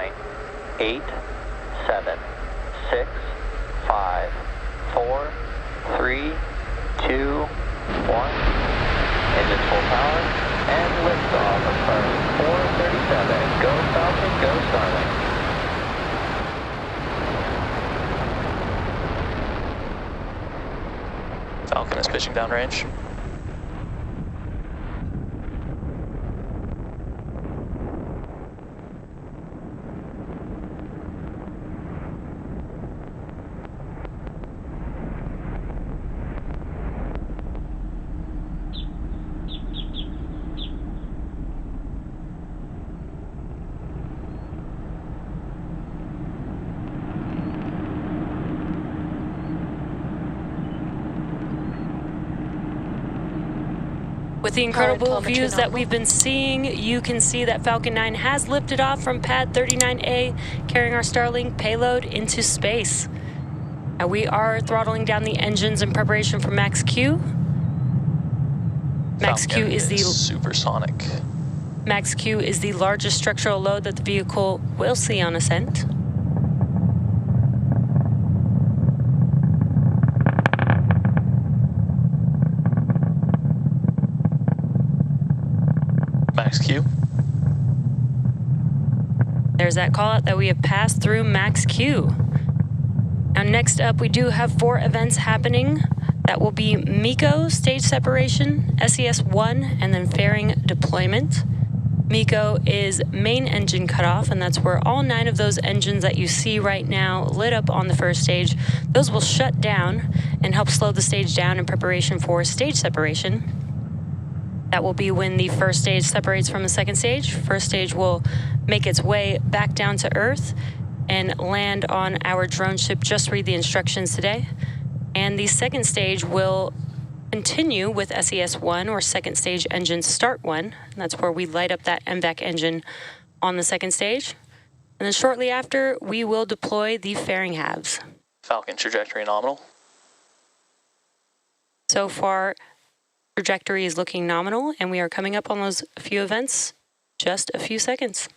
9, 8, 7, 6, 5, 4, 3, 2, 1. Engines full power and liftoff of Starlink 437. Go Falcon, go Starlink. Falcon is pitching downrange. With the incredible views that we've been seeing, you can see that Falcon 9 has lifted off from pad 39A, carrying our Starlink payload into space. Now we are throttling down the engines in preparation for Max Q. Max Q is the supersonic. Max Q is the largest structural load that the vehicle will see on ascent. Max Q. There's that call out that we have passed through Max Q. Now next up, we do have 4 events happening. That will be MECO, stage separation, SES-1, and then fairing deployment. MECO is main engine cutoff, and that's where all 9 of those engines that you see right now lit up on the first stage, those will shut down and help slow the stage down in preparation for stage separation. That will be when the first stage separates from the second stage. First stage will make its way back down to Earth and land on our drone ship. Just read the instructions today. And the second stage will continue with SES-1, or second stage engine start 1. And that's where we light up that MVAC engine on the second stage. And then shortly after, we will deploy the fairing halves. Falcon trajectory nominal. So far, trajectory is looking nominal, and we are coming up on those few events, just a few seconds.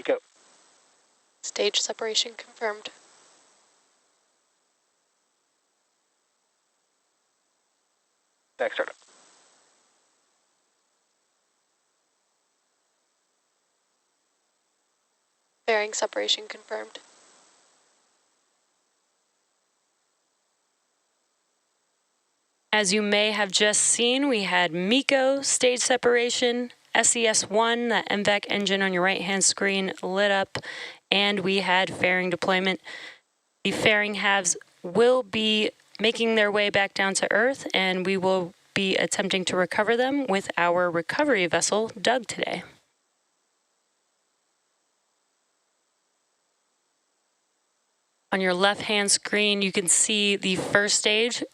Go. Stage separation confirmed. Back startup. Fairing separation confirmed. As you may have just seen, we had MECO, stage separation, SES-1, that MVAC engine on your right-hand screen lit up, and we had fairing deployment. The fairing halves will be making their way back down to Earth, and we will be attempting to recover them with our recovery vessel, Doug, today. On your left-hand screen, you can see the first stage. You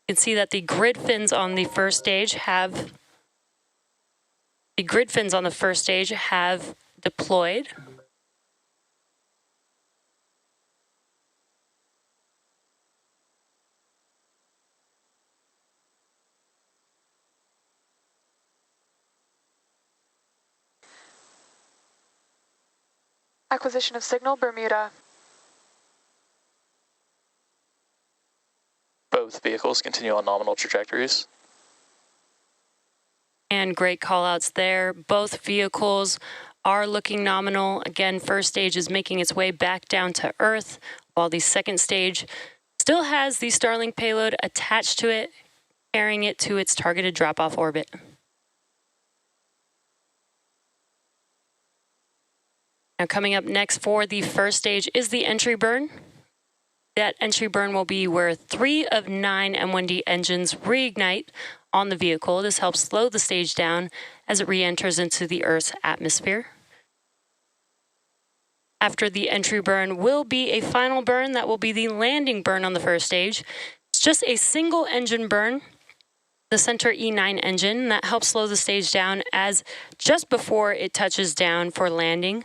can see that the grid fins on the first stage have deployed. Acquisition of signal, Bermuda. Both vehicles continue on nominal trajectories. And great call outs there. Both vehicles are looking nominal. Again, first stage is making its way back down to Earth, while the second stage still has the Starlink payload attached to it, carrying it to its targeted drop-off orbit. Now coming up next for the first stage is the entry burn. That entry burn will be where 3 of 9 M1D engines reignite on the vehicle. This helps slow the stage down as it re-enters into the Earth's atmosphere. After the entry burn will be a final burn that will be the landing burn on the first stage. It's just a single engine burn, the Center E9 engine, that helps slow the stage down as just before it touches down for landing.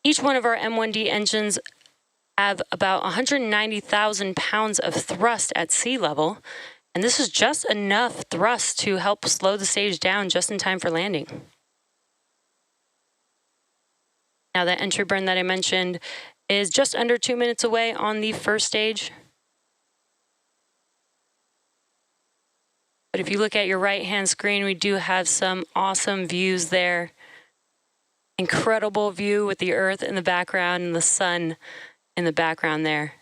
Each one of our M1D engines have about 190,000 pounds of thrust at sea level, and this is just enough thrust to help slow the stage down just in time for landing. Now that entry burn that I mentioned is just under 2 minutes away on the first stage. But if you look at your right-hand screen, we do have some awesome views there. Incredible view with the Earth in the background and the sun in the background there.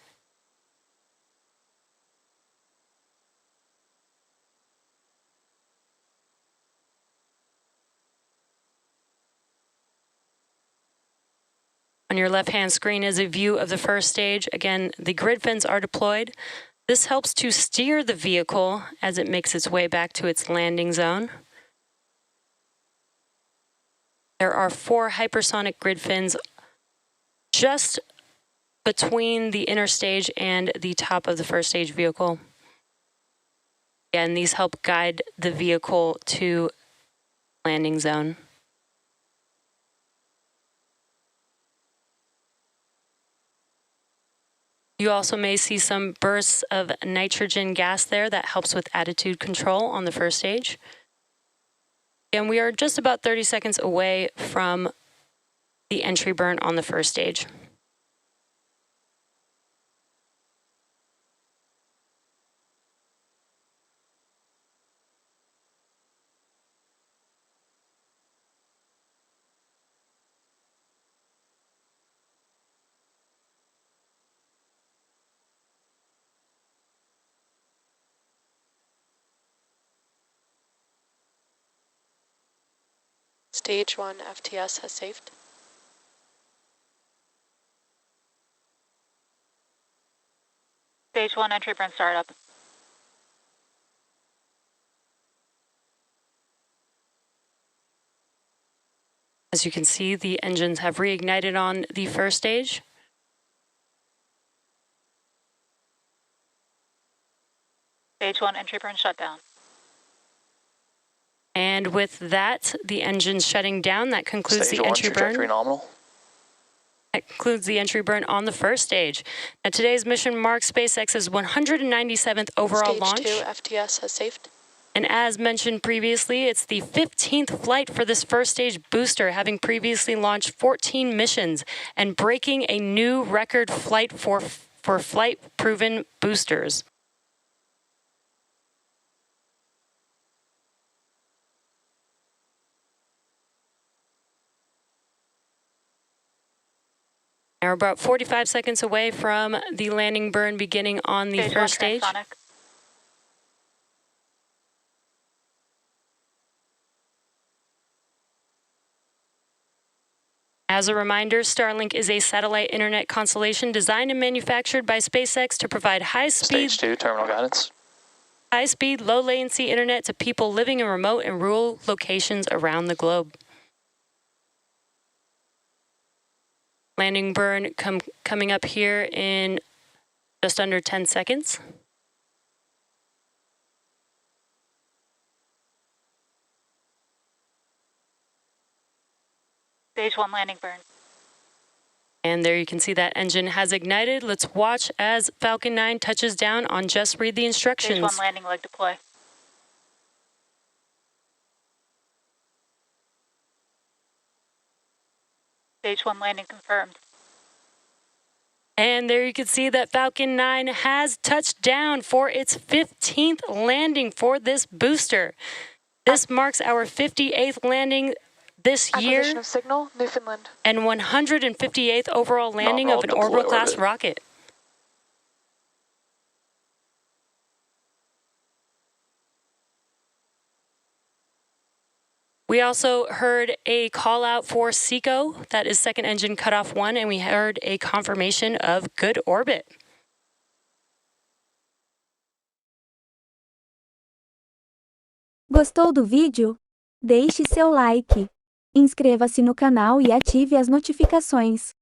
On your left-hand screen is a view of the first stage. Again, the grid fins are deployed. This helps to steer the vehicle as it makes its way back to its landing zone. There are 4 hypersonic grid fins just between the inner stage and the top of the first stage vehicle. Again, these help guide the vehicle to landing zone. You also may see some bursts of nitrogen gas there that helps with attitude control on the first stage. And we are just about 30 seconds away from the entry burn on the first stage. Stage 1 FTS has saved. Stage 1 entry burn startup. As you can see, the engines have reignited on the first stage. Stage 1 entry burn shutdown. And with that, the engine's shutting down. That concludes Stage the 1 entry trajectory burn. nominal. That concludes the entry burn on the first stage. Now, today's mission marks SpaceX's 197th overall launch. Stage 2 FTS has saved. And as mentioned previously, it's the 15th flight for this first stage booster, having previously launched 14 missions and breaking a new record flight for flight-proven boosters. Now we're about 45 seconds away from the landing burn beginning on the first stage. Transonic. As a reminder, Starlink is a satellite internet constellation designed and manufactured by SpaceX to provide Stage 2 terminal guidance. high-speed, low-latency internet to people living in remote and rural locations around the globe. Landing burn coming up here in just under 10 seconds. Stage 1 landing burn. And there you can see that engine has ignited. Let's watch as Falcon 9 touches down on Just Read the Instructions. Stage 1 landing leg deploy. Stage 1 landing confirmed. And there you can see that Falcon 9 has touched down for its 15th landing for this booster. This marks our 58th landing this year Acquisition of signal, Newfoundland. and 158th overall landing of an orbital-class rocket. We also heard a call out for SECO, that is second engine cutoff 1, and we heard a confirmation of good orbit. Gostou do vídeo? Deixe seu like. Inscreva-se no canal e ative as notificações.